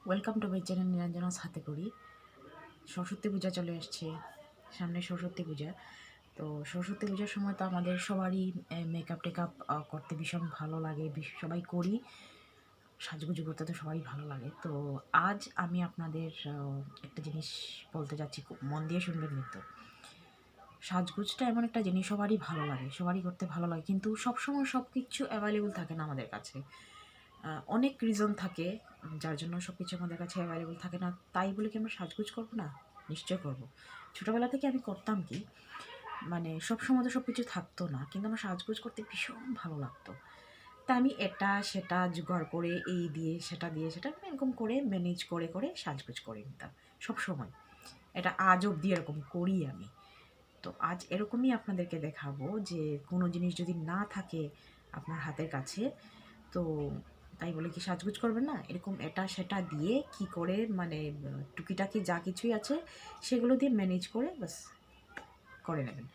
Welcome to my channel Nilanjana's Hatekhori. Saraswati Puja চলে আসছে, সামনে সরস্বতী পূজা। তো সরস্বতী পূজার সময় তো আমাদের সবারই মেকআপ টেকআপ করতে ভীষণ ভালো লাগে, সবাই করি, সাজগুজু করতে তো সবাই ভালো লাগে। তো আজ আমি আপনাদের একটা জিনিস বলতে যাচ্ছি, খুব মন দিয়ে শুনবেন। কিন্তু সাজগুজটা এমন একটা জিনিস সবারই ভালো লাগে, সবারই করতে ভালো লাগে, কিন্তু সবসময় সব কিছু অ্যাভেলেবল থাকে না আমাদের কাছে। অনেক রিজন থাকে যার জন্য সব কিছু আমাদের কাছে অ্যাভেলেবল থাকে না। তাই বলে কি আমরা সাজগোজ করবো না? নিশ্চয় করবো। ছোটোবেলা থেকে আমি করতাম কি, মানে সব সময় তো সব কিছু থাকতো না, কিন্তু আমার সাজগোজ করতে ভীষণ ভালো লাগতো। তা আমি এটা সেটা জোগাড় করে এই দিয়ে সেটা দিয়ে সেটা এরকম করে ম্যানেজ করে করে সাজগোজ করে নিতাম সব সময়। এটা আজ অবধি এরকম করি আমি। তো আজ এরকমই আপনাদেরকে দেখাবো যে কোনো জিনিস যদি না থাকে আপনার হাতের কাছে, তো তাই বলে কি সাজগোজ করবেন না, এরকম এটা সেটা দিয়ে কি করে মানে টুকিটাকি যা কিছুই আছে সেগুলো দিয়ে ম্যানেজ করে বাস করে নেবেন।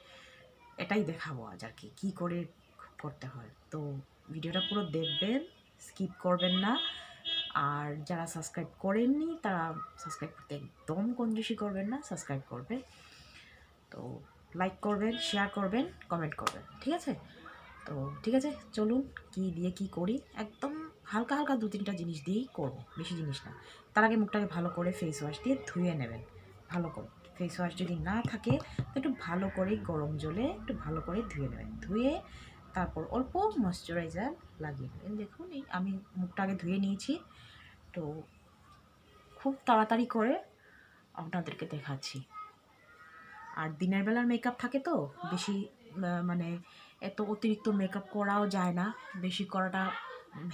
এটাই দেখাবো আজ আর কি, কী করে করতে হয়। তো ভিডিওটা পুরো দেখবেন, স্কিপ করবেন না। আর যারা সাবস্ক্রাইব করেননি তারা সাবস্ক্রাইব করতে একদম কঞ্জুসি করবেন না, সাবস্ক্রাইব করবেন। তো লাইক করবেন, শেয়ার করবেন, কমেন্ট করবেন, ঠিক আছে? তো ঠিক আছে, চলুন কি দিয়ে কি করি। একদম হালকা হালকা 2-3টা জিনিস দিয়েই করবো, বেশি জিনিস না। তার আগে মুখটাকে ভালো করে ফেস ওয়াশ দিয়ে ধুয়ে নেবেন, ভালো করে। ফেস ওয়াশ যদি না থাকে তো একটু ভালো করে গরম জলে একটু ভালো করে ধুয়ে নেবেন। ধুয়ে তারপর অল্প ময়শ্চারাইজার লাগিয়ে নেবেন। দেখুন এই আমি মুখটা আগে ধুয়ে নিয়েছি। তো খুব তাড়াতাড়ি করে আপনাদেরকে দেখাচ্ছি। আর দিনের বেলার মেকআপ থাকে তো বেশি, মানে এত অতিরিক্ত মেকআপ করাও যায় না, বেশি করাটা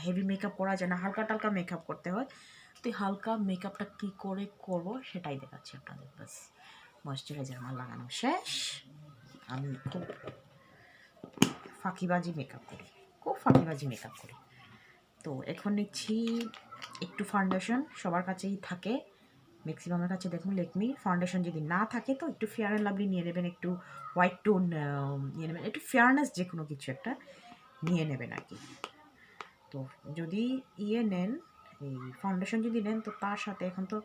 হেভি মেকআপ করা যায় না, হালকা টালকা মেকআপ করতে হয়। তো এই হালকা মেকআপটা কী করে করব সেটাই দেখাচ্ছি আপনাদের। বাস ময়শ্চারাইজার আমার লাগানো শেষ। আমি খুব ফাঁকিবাজি মেকআপ করি, খুব ফাঁকিবাজি মেকআপ করি। তো এখন নিচ্ছি একটু ফাউন্ডেশন, সবার কাছেই থাকে, ম্যাক্সিমামের কাছে দেখুন লেকমি। ফাউন্ডেশন যদি না থাকে তো একটু ফেয়ার অ্যান্ড লাভলি নিয়ে নেবেন, একটু হোয়াইট টোন নিয়ে নেবেন, একটু ফেয়ারনেস যে কোনো কিছু একটা নিয়ে নেবেন আর কি। তো যদি নেন, এই ফাউন্ডেশন যদি নেন তো তার সাথে এখন তো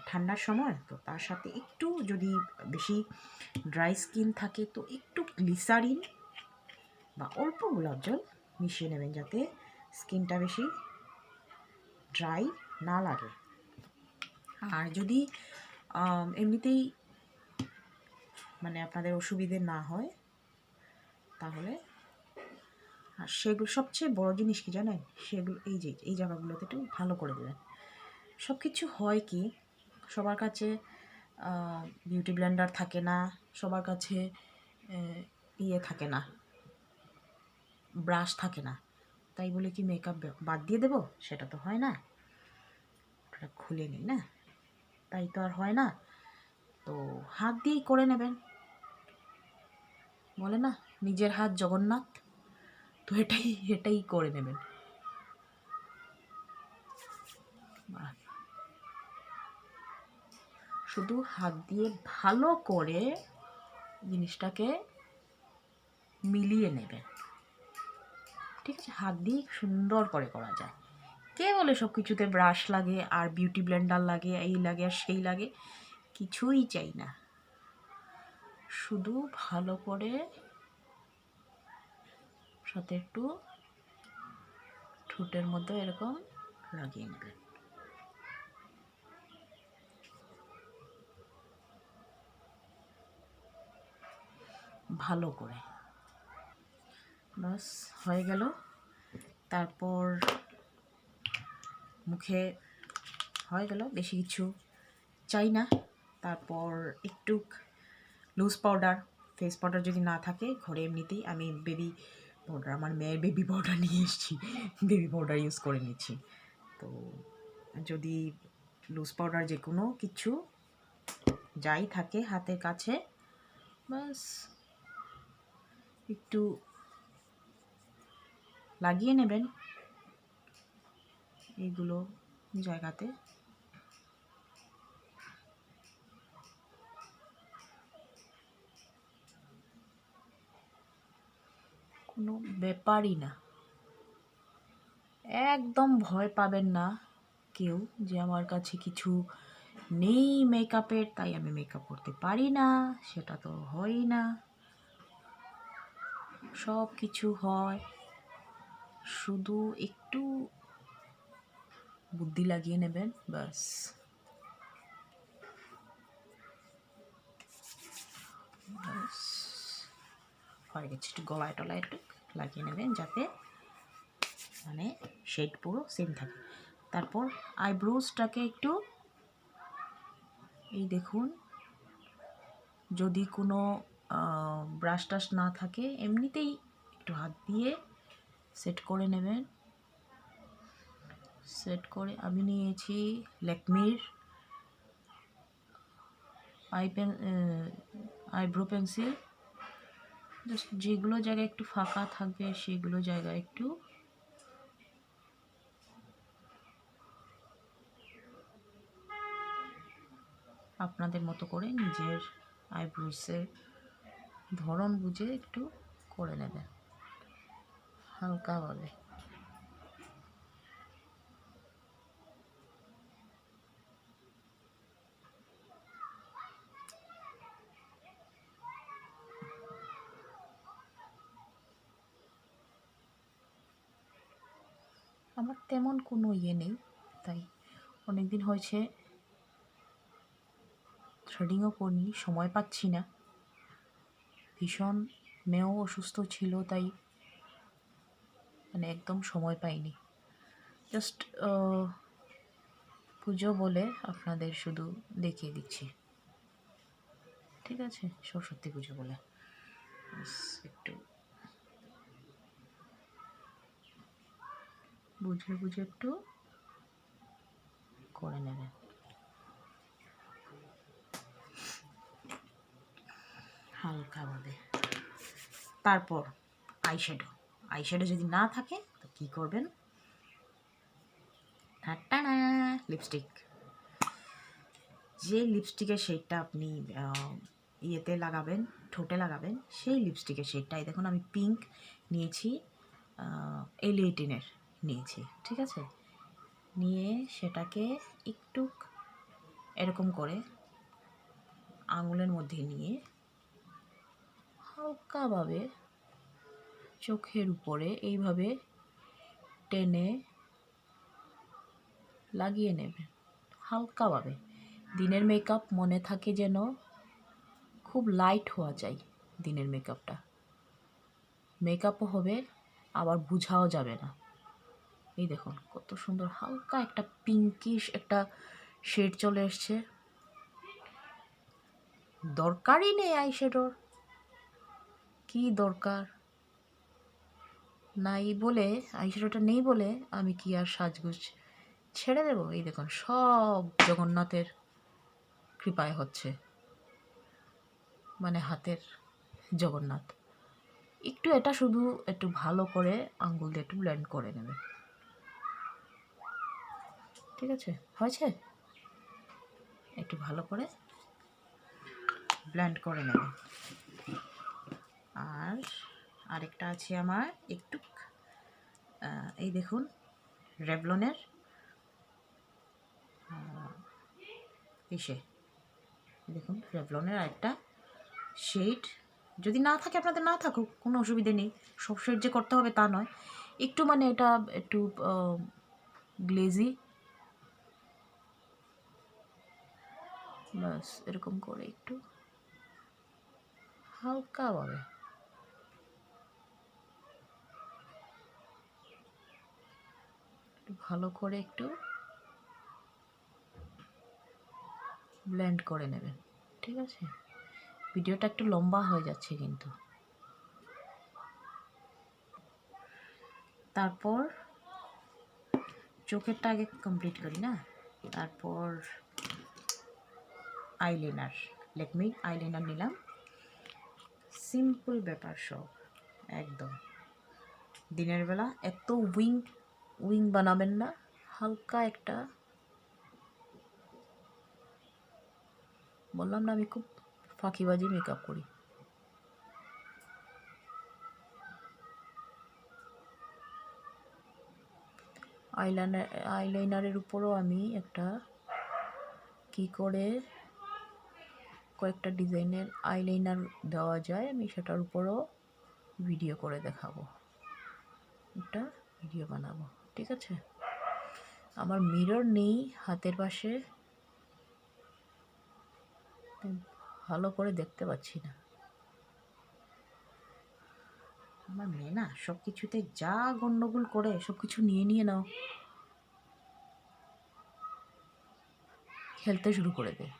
ঠান্ডার সময়, তো তার সাথে একটু যদি বেশি ড্রাই স্কিন থাকে তো একটু গ্লিসারিন বা অল্প গোলাপ জল মিশিয়ে নেবেন, যাতে স্কিনটা বেশি ড্রাই না লাগে। আর যদি এমনিতেই মানে আপনাদের অসুবিধে না হয় তাহলে, আর সেগুলো সবচেয়ে বড় জিনিস কি জানেন, সেগুলো এই জায়গাগুলোতে একটু ভালো করে দেবেন। সব কিছু হয় কি, সবার কাছে বিউটি ব্লেন্ডার থাকে না, সবার কাছে থাকে না, ব্রাশ থাকে না। তাই বলে কি মেকআপ বাদ দিয়ে দেবো? সেটা তো হয় না। ওটা খুলে নিই না, তাই তো আর হয় না। তো হাত দিয়েই করে নেবেন। বলে না নিজের হাত জগন্নাথ, তো এটাই করে নেবেন। শুধু হাত দিয়ে ভালো করে জিনিসটাকে মিলিয়ে নেবেন, ঠিক আছে? হাত দিয়ে সুন্দর করে করা যায়। কে বলে সব কিছুতে ব্রাশ লাগে আর বিউটি ব্লেন্ডার লাগে, এই লাগে আর সেই লাগে? কিছুই চাই না, শুধু ভালো করে সাথে একটু ঠোঁটের মধ্যে এরকম লাগিয়ে নেবেন। ভালো করে, বাস হয়ে গেল। তারপর মুখে হয়ে গেল, বেশি কিছু চাই না। তারপর একটু লুজ পাউডার, ফেস পাউডার যদি না থাকে ঘরে এমনিতেই আমি বেবি পাউডার, আমার মেয়ের বেবি পাউডার নিয়ে এসেছি, বেবি পাউডার ইউজ করে নিচ্ছি। তো যদি লুজ পাউডার যে কোনো কিছু যাই থাকে হাতের কাছে, বাস একটু লাগিয়ে নেবেন এইগুলো জায়গাতে। কোনো ব্যাপারই না, একদম ভয় পাবেন না কেউ যে আমার কাছে কিছু নেই মেকআপের, তাই আমি মেকআপ করতে পারি না, সেটা তো হয়ই না। সব কিছু হয়, শুধু একটু বুদ্ধি লাগিয়ে নেবেন ব্যাস। হয়ে গেছে, একটু গলায় টলায় একটু লাগিয়ে নেবেন যাতে মানে শেড পুরো সেম থাকে। তারপর আইব্রোজটাকে একটু, এই দেখুন, যদি কোনো ব্রাশ টাশ না থাকে এমনিতেই একটু হাত দিয়ে সেট করে নেবেন। সেট করে আমি নিয়েছি ল্যাকমির আইব্রো পেন্সিল। জাস্ট যেগুলো জায়গায় একটু ফাঁকা থাকবে সেগুলো জায়গায় একটু আপনাদের মতো করে নিজের আইব্রোসের ধরন বুঝে একটু করে নেবেন হালকাভাবে। আমার তেমন কোনো ইয়ে নেই, তাই অনেক দিন হয়েছে থ্রেডিংও করিনি, সময় পাচ্ছি না। ভীষণ মেয়েও অসুস্থ ছিল, তাই মানে একদম সময় পাইনি। জাস্ট পুজো বলে আপনাদের শুধু দেখিয়ে দিচ্ছি, ঠিক আছে? সরস্বতী পুজো বলে একটু বুঝে বুঝে একটু করে নেবেন হালকাভাবে। তারপর আইশ্যাডো। আইশ্যাডো যদি না থাকে তো কী করবেন? Tata, lipstick. যে লিপস্টিকের শেডটা আপনি ইয়েতে লাগাবেন, ঠোঁটে লাগাবেন, সেই লিপস্টিকের শেডটা, এই দেখুন আমি পিঙ্ক নিয়েছি, L18-এর নিয়েছি, ঠিক আছে? নিয়ে সেটাকে একটু এরকম করে আঙুলের মধ্যে নিয়ে হালকাভাবে চোখের উপরে এইভাবে টেনে লাগিয়ে নেবে হালকাভাবে। দিনের মেকআপ মনে থাকে যেন খুব লাইট হওয়া চাই, দিনের মেকআপটা। মেকআপও হবে আবার বুঝাও যাবে না। এই দেখুন কত সুন্দর হালকা একটা পিঙ্কিশ একটা শেড চলে এসছে। দরকারই নেই আইশ্যাডোর, কি দরকার? নাই বলে, আইশ্যাডোটা নেই বলে আমি কি আর সাজগোজ ছেড়ে দেবো? এই দেখুন সব জগন্নাথের কৃপায় হচ্ছে, মানে হাতের জগন্নাথ। একটু এটা শুধু একটু ভালো করে আঙ্গুল দিয়ে একটু ব্লেন্ড করে নেবে, ঠিক আছে? হয়েছে? একটু ভালো করে ব্লেন্ড করে নেবে। আর আরেকটা আছে আমার একটু, এই দেখুন রেভলনের দেখুন রেভলনের আরেকটা শেড। যদি না থাকে আপনাদের না থাকুক, কোনো অসুবিধে নেই, সব শেড যে করতে হবে তা নয়। একটু মানে এটা একটু গ্লেজি, ব্যাস এরকম করে একটু হালকাভাবে ভালো করে একটু ব্লেন্ড করে নেবেন, ঠিক আছে? ভিডিওটা একটু লম্বা হয়ে যাচ্ছে কিন্তু। তারপর চোখেরটা আগে কমপ্লিট করি না, তারপর আইলাইনার, ল্যাকমি আইলাইনার নিলাম। সিম্পল ব্যাপার সব, একদম। দিনের বেলা এত উইং বানাবেন না, হালকা একটা, বললাম না আমি খুব ফাঁকিবাজি মেকআপ করি। আইলাইনারের উপরও আমি একটা কি করে কয়েকটা ডিজাইনের আইলাইনার দেওয়া যায় আমি সেটার উপরও ভিডিও করে দেখাবো, একটা ভিডিও বানাবো, ঠিক আছে। আমার মিরর নেই হাতের পাশে, ভালো করে দেখতে পাচ্ছি না। আমার মেয়ে না সব কিছুতে যা গন্ডগোল করে, সব কিছু নিয়ে নাও, খেলতে শুরু করে দেয়।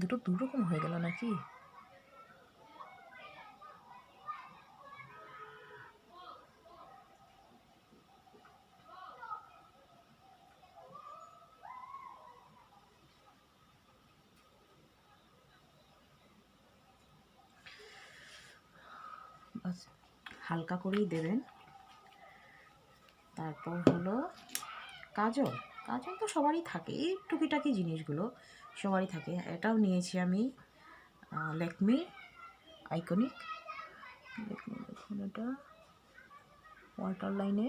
দুটো দুরকম হয়ে গেল নাকি? হালকা করেই দেবেন। তারপর হলো কাজল। কাজল তো সবারই থাকে, এই টুকিটাকি জিনিসগুলো সবারই থাকে। এটাও নিয়েছি আমি ল্যাকমি আইকনিক। দেখুন এটা ওয়াটার লাইনে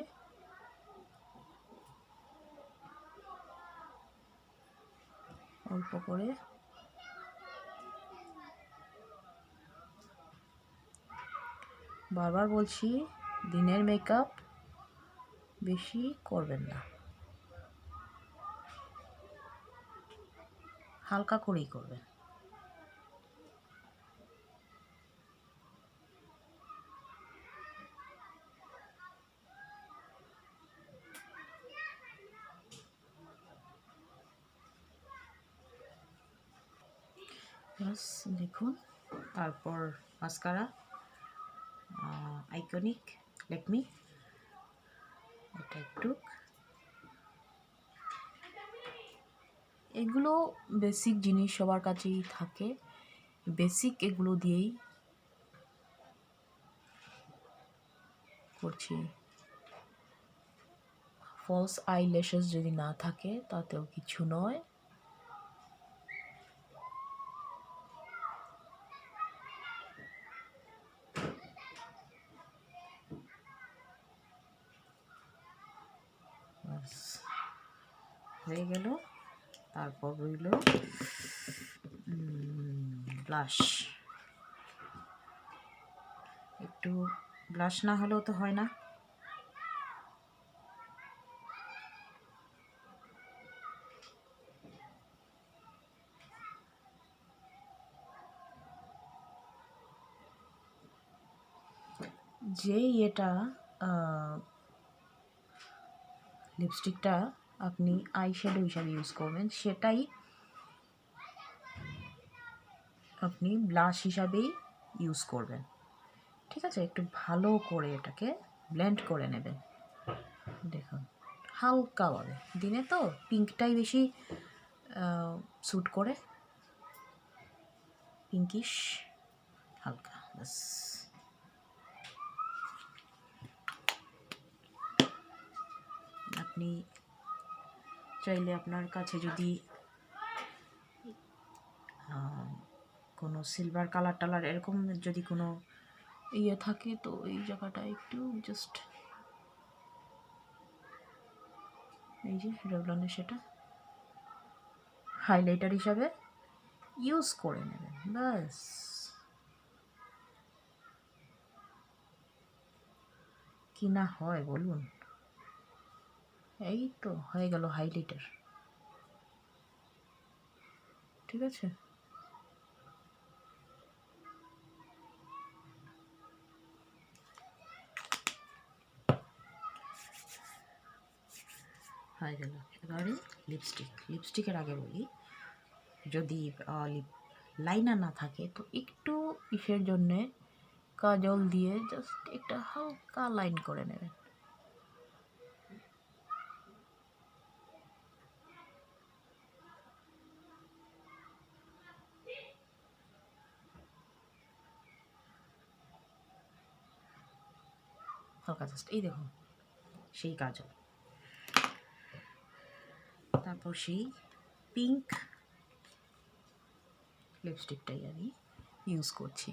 অল্প করে বারবার বলছি, দিনের মেকআপ বেশি করবেন না, হালকা করেই করবেন। বাস দেখুন। তারপর মাস্কারা আইকনিক ল্যাকমি, এটা একটু, এগুলো বেসিক জিনিস সবার কাছেই থাকে, বেসিক এগুলো দিয়েই করছি। ফলস আইল্যাশেস যদি না থাকে তাতেও কিছু নয়। হয়ে গেল। তারপর রইল ব্লাশ। একটু ব্লাশ না হলেও তো হয় না। যেই এটা লিপস্টিকটা আপনি আই শ্যাডো হিসাবে ইউজ করবেন, সেটাই আপনি ব্লাশ হিসাবেই ইউজ করবেন, ঠিক আছে। একটু ভালো করে এটাকে ব্লেন্ড করে নেবেন। দেখুন হালকাভাবে, দিনে তো পিঙ্কটাই বেশি স্যুট করে, পিঙ্কিশ হালকা। বাস আপনি চাইলে আপনার কাছে যদি কোনো সিলভার কালার টালার এরকম যদি কোনো ইয়ে থাকে, তো এই জায়গাটা একটু জাস্ট এই যে রেভলনের সেটা হাইলাইটার হিসাবে ইউজ করে নেবেন। ব্যাস কি না হয় বলুন, এই তো হয়ে গেল হাইলাইটার, ঠিক আছে। হয়ে গেল। এবারে লিপস্টিকের আগে বলি, যদি লাইনার না থাকে তো একটু ইসের জন্যে কাজল দিয়ে জাস্ট একটা হালকা লাইন করে নেবেন। হালকা জাস্ট এই দেখুন সেই কাজল, তারপর সেই পিঙ্ক লিপস্টিকটাই আমি ইউজ করছি।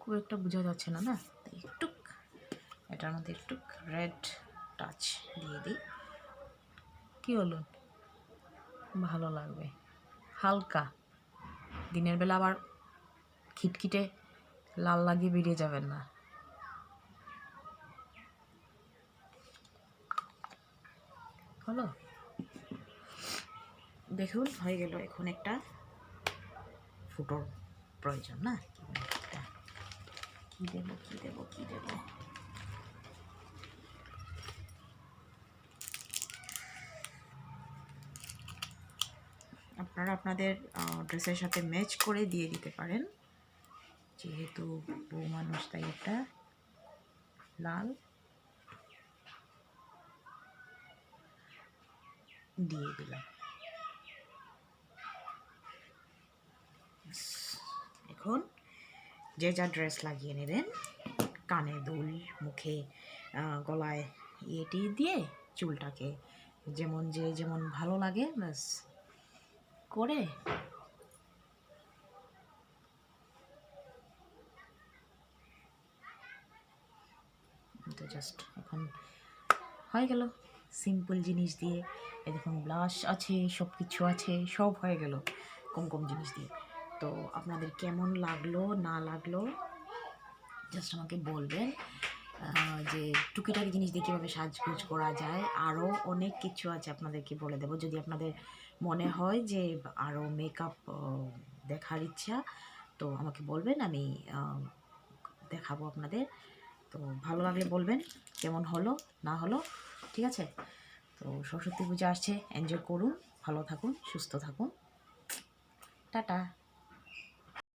খুব একটা বোঝা যাচ্ছে না, না? একটু এটার মধ্যে একটু রেড টাচ দিয়ে দিই। কী হলো, ভালো লাগবে, হালকা। দিনের বেলা আবার খিটখিটে লাল লাগিয়ে বেরিয়ে যাবেন না। হলো, দেখুন হয়ে গেল। এখন একটা ফুটোর প্রয়োজন, না? কি দেবো কি দেবো কি দেবো? আপনারা আপনাদের ড্রেসের সাথে ম্যাচ করে দিয়ে দিতে পারেন, যেহেতু বউ মানুষ তাই একটা লাল দিয়ে দিলাম। এখন যে যা ড্রেস লাগিয়ে নেবেন, কানে দুল, মুখে গলায় ইয়েটি দিয়ে চুলটাকে যেমন যে যেমন ভালো লাগে ব্যাস করে তো জাস্ট এখন হয়ে গেল সিম্পল জিনিস দিয়ে। এই দেখুন ব্লাশ আছে, সব কিছু আছে, সব হয়ে গেল কম কম জিনিস দিয়ে। তো আপনাদের কেমন লাগলো না লাগলো জাস্ট আমাকে বলবেন, যে টুকিটাকি জিনিস দিয়ে কীভাবে সাজগোজ করা যায়। আরও অনেক কিছু আছে, আপনাদেরকে বলে দেবো। যদি আপনাদের মনে হয় যে আরও মেকআপ দেখার ইচ্ছা, তো আমাকে বলবেন, আমি দেখাবো আপনাদের। তো ভালো লাগলে বলবেন কেমন হলো না হলো, ঠিক আছে? তো সরস্বতী পূজা আসছে, এনজয় করুন, ভালো থাকুন, সুস্থ থাকুন, টাটা।